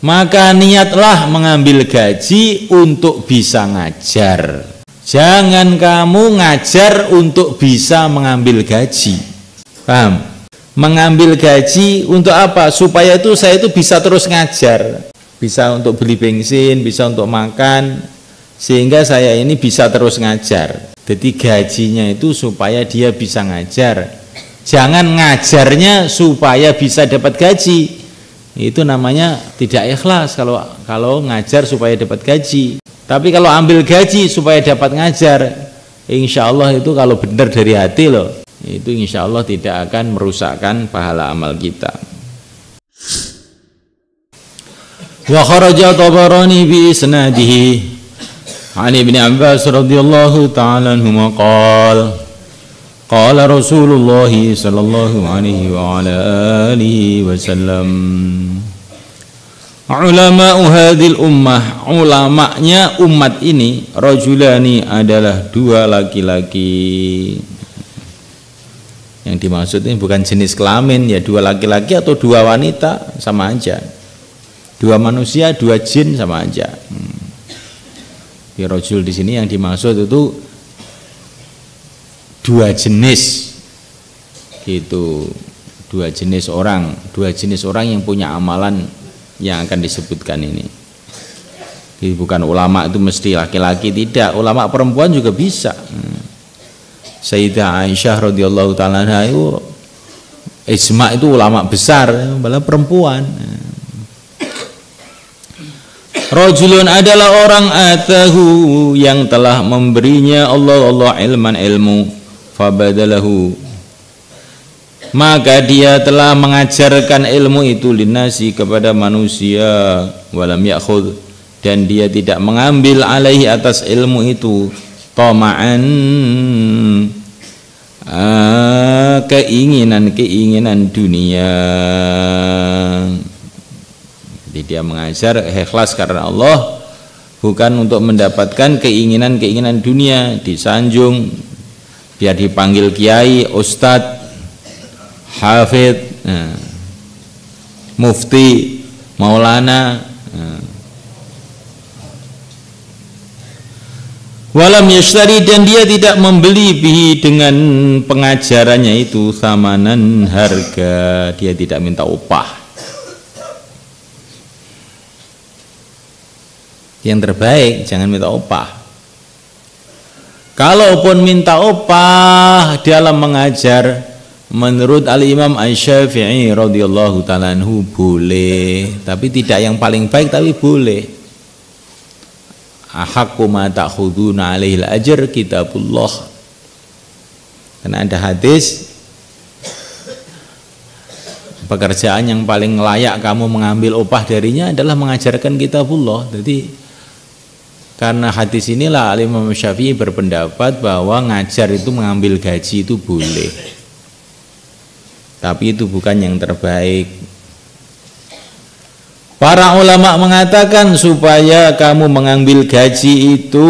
maka niatlah mengambil gaji untuk bisa ngajar. Jangan kamu ngajar untuk bisa mengambil gaji. Paham? Mengambil gaji untuk apa? Supaya saya itu bisa terus ngajar. Bisa untuk beli bensin, bisa untuk makan, sehingga saya ini bisa terus ngajar. Jadi gajinya itu supaya dia bisa ngajar. Jangan ngajarnya supaya bisa dapat gaji. Itu namanya tidak ikhlas kalau ngajar supaya dapat gaji. Tapi kalau ambil gaji supaya dapat ngajar, insya Allah itu kalau benar dari hati loh, itu insya Allah tidak akan merusakkan pahala amal kita. Wa kharaja Tabarani bi isnadihi an Ibnu Abbas radhiyallahu ta'ala anhuma qala Rasulullah sallallahu alaihi wa ala alihi wasallam, ulama'u hadhil ummah, ulamanya umat ini, rajulani adalah dua laki-laki. Yang dimaksud ini bukan jenis kelamin ya, dua laki-laki atau dua wanita sama aja, dua manusia, dua jin sama aja. Di rajul di sini yang dimaksud itu dua jenis gitu, dua jenis orang yang punya amalan yang akan disebutkan ini. Jadi bukan ulama itu mesti laki-laki, tidak, ulama perempuan juga bisa. Sayyidah Aisyah radhiyallahu ta'ala anha itu ijma itu ulama besar, malah perempuan. Rajulun adalah orang atahu yang telah memberinya Allah ilman ilmu, fabadalahu, maka dia telah mengajarkan ilmu itu linasi kepada manusia, walam ya'khudh, dan dia tidak mengambil alaihi atas ilmu itu tama'an, keinginan dunia. Jadi dia mengajar ikhlas karena Allah, bukan untuk mendapatkan keinginan dunia, disanjung biar dipanggil kiai, ustadz, hafidh, mufti, maulana. Walam yashtari, dan dia tidak membeli bihi dengan pengajarannya itu samanan, harga, dia tidak minta upah. Yang terbaik jangan minta upah. Kalaupun minta upah dalam mengajar, menurut Al-Imam Asy-Syafi'i radhiyallahu ta'ala anhu boleh, tapi tidak yang paling baik, tapi boleh. Ahaqqu ma ta'khuduna 'alaihi al-ajr kitabullah. Karena ada hadis, pekerjaan yang paling layak kamu mengambil upah darinya adalah mengajarkan kitabullah. Jadi karena hadis inilah Al-Imam Syafi'i berpendapat bahwa ngajar itu mengambil gaji itu boleh, tapi itu bukan yang terbaik. Para ulama mengatakan supaya kamu mengambil gaji itu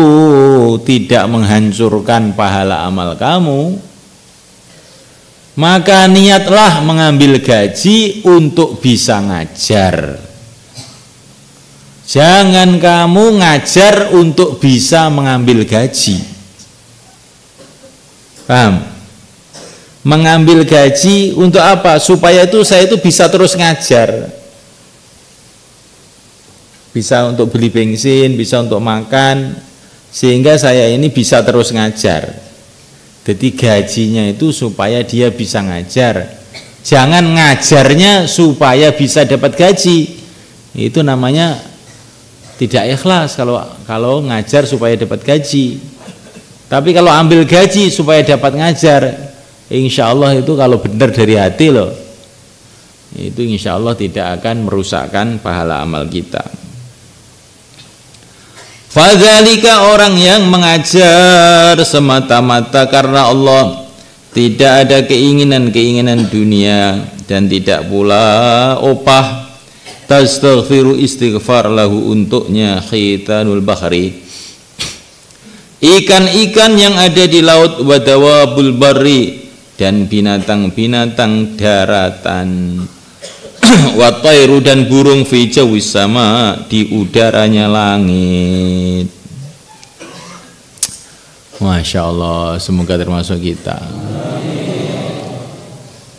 tidak menghancurkan pahala amal kamu, maka niatlah mengambil gaji untuk bisa ngajar. Jangan kamu ngajar untuk bisa mengambil gaji. Paham? Mengambil gaji untuk apa? Supaya saya itu bisa terus ngajar. Bisa untuk beli bensin, bisa untuk makan, sehingga saya ini bisa terus ngajar. Jadi gajinya itu supaya dia bisa ngajar. Jangan ngajarnya supaya bisa dapat gaji. Itu namanya tidak ikhlas kalau ngajar supaya dapat gaji. Tapi kalau ambil gaji supaya dapat ngajar, insya Allah itu kalau benar dari hati loh, itu insya Allah tidak akan merusakkan pahala amal kita. Fadzalika, orang yang mengajar semata-mata karena Allah, tidak ada keinginan dunia dan tidak pula upah, tastaghfiru istighfar lahu untuknya khitanul bahri, ikan-ikan yang ada di laut, wadawabul barri, dan binatang-binatang daratan. wa tairu dan burung fi jawis sama, di udaranya langit. Masya Allah, semoga termasuk kita.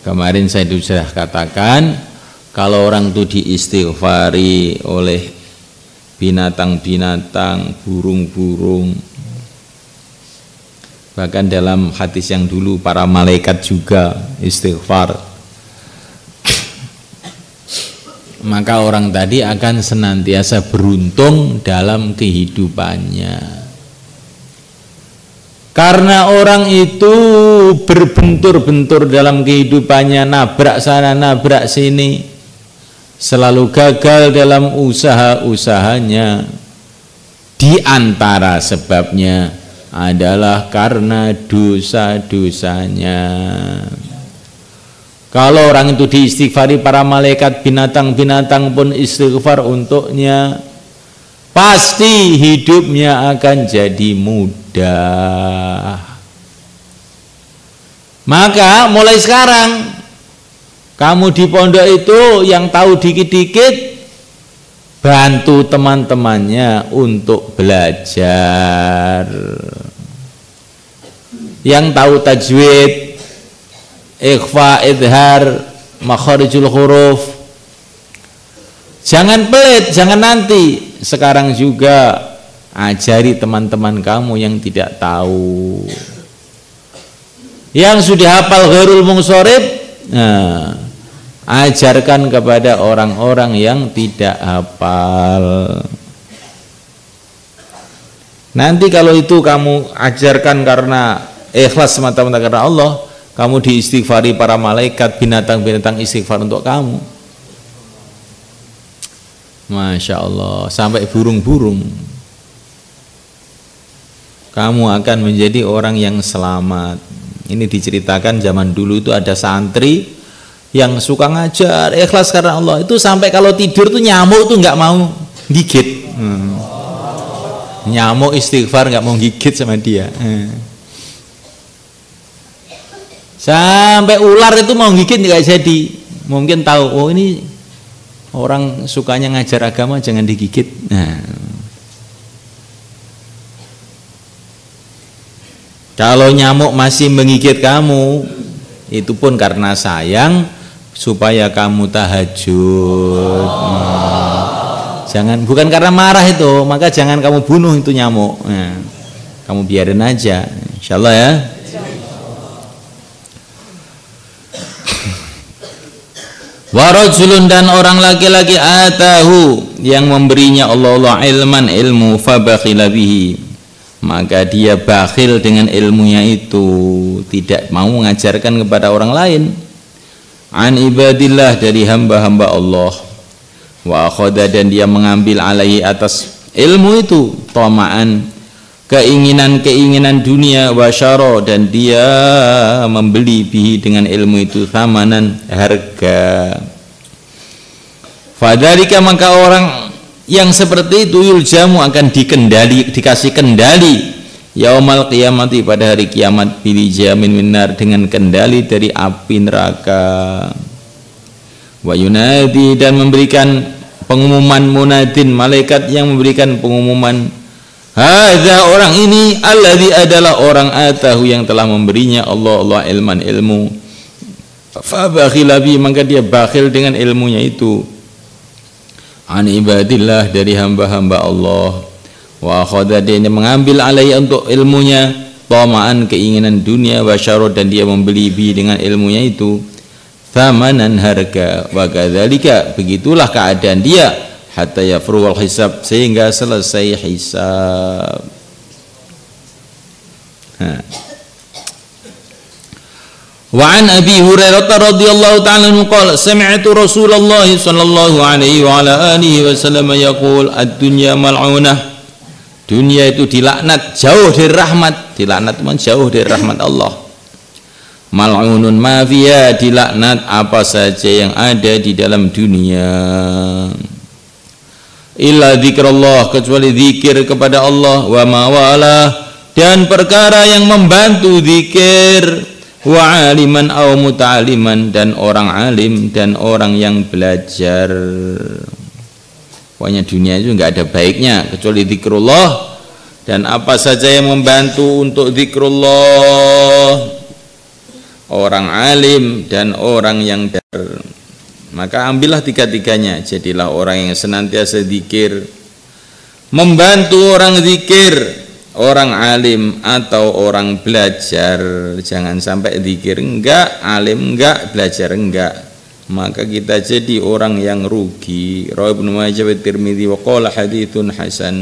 Kemarin saya sudah katakan, kalau orang itu diistighfari oleh binatang-binatang, burung-burung, bahkan dalam hadis yang dulu para malaikat juga istighfar, maka orang tadi akan senantiasa beruntung dalam kehidupannya. Karena orang itu berbentur-bentur dalam kehidupannya, nabrak sana nabrak sini, selalu gagal dalam usaha-usahanya. Di antara sebabnya adalah karena dosa-dosanya. Kalau orang itu diistighfari para malaikat, binatang-binatang pun istighfar untuknya, pasti hidupnya akan jadi mudah. Maka mulai sekarang kamu di pondok itu yang tahu dikit-dikit, bantu teman-temannya untuk belajar. Yang tahu tajwid, ikhfa, idhar, makharijul huruf, jangan pelit, jangan nanti. Sekarang juga ajari teman-teman kamu yang tidak tahu. Yang sudah hafal ghairul munsharif, nah, ajarkan kepada orang-orang yang tidak hafal. Nanti kalau itu kamu ajarkan karena ikhlas semata-mata karena Allah, kamu diistighfari para malaikat, binatang-binatang istighfar untuk kamu. Masya Allah, sampai burung-burung. Kamu akan menjadi orang yang selamat. Ini diceritakan zaman dulu itu ada santri yang suka ngajar ikhlas karena Allah, itu sampai kalau tidur tuh nyamuk tuh nggak mau gigit. Nyamuk istighfar nggak mau gigit sama dia. Sampai ular itu mau gigit nggak jadi. Mungkin tahu, oh ini orang sukanya ngajar agama, jangan digigit. Nah, kalau nyamuk masih menggigit kamu, itu pun karena sayang supaya kamu tahajud. Jangan, bukan karena marah itu, maka jangan kamu bunuh itu nyamuk. Nah, kamu biarin aja, insyaallah ya. Warajulun, dan orang laki-laki atahu yang memberinya Allah ilman, ilmu, fabakhila bihi, maka dia bakhil dengan ilmunya itu, tidak mau mengajarkan kepada orang lain. An ibadillah, dari hamba-hamba Allah. Wa akhadha, dan dia mengambil alaihi, atas ilmu itu, tamaan, keinginan-keinginan dunia, wa syara, dan dia membeli bihi, dengan ilmu itu, thamanan, harga. Fadzalika, maka orang yang seperti itu yuljamu, akan dikasih kendali yaumal qiyamati, pada hari kiamat, bilijamin minar, dengan kendali dari api neraka. Wa yunadi, dan memberikan pengumuman, munadin, malaikat yang memberikan pengumuman, hadza, orang ini, alladzi, adalah orang atahu, yang telah memberinya Allah ilman, ilmu, fa bakhila bi, maka dia bakhil dengan ilmunya itu, an ibadillah, dari hamba-hamba Allah. Wa akhadha, dia mengambil alaihi, untuk ilmunya, tamaan, keinginan dunia, wa syarad, dan dia membeli bi, dengan ilmunya itu, thamanan, harga. Wa kadzalika, begitulah keadaan dia, hatta yafruwal hisab, sehingga selesai hisab. Wa an Abi Hurairah radhiyallahu ta'ala anhu qala sami'tu Rasulullah sallallahu alaihi wa ala alihi wasallam yaqul ad-dunya mal'unah, dunia itu dilaknat, jauh dari rahmat, dilaknat jauh dari rahmat Allah. Mal'unun ma fiha, dilaknat apa saja yang ada di dalam dunia. Illa dzikrullah, kecuali zikir kepada Allah, wa ma wala, dan perkara yang membantu zikir, wa aliman aw muta'aliman, dan orang alim dan orang yang belajar. Pokoknya dunia itu enggak ada baiknya kecuali zikrullah, dan apa saja yang membantu untuk zikrullah, orang alim dan orang yang belajar, maka ambillah tiga-tiganya. Jadilah orang yang senantiasa zikir, membantu orang zikir, orang alim atau orang belajar. Jangan sampai zikir enggak, alim enggak, belajar enggak, maka kita jadi orang yang rugi. Rawahu Ibnu Majah wa Tirmidzi wa qala haditsun hasan.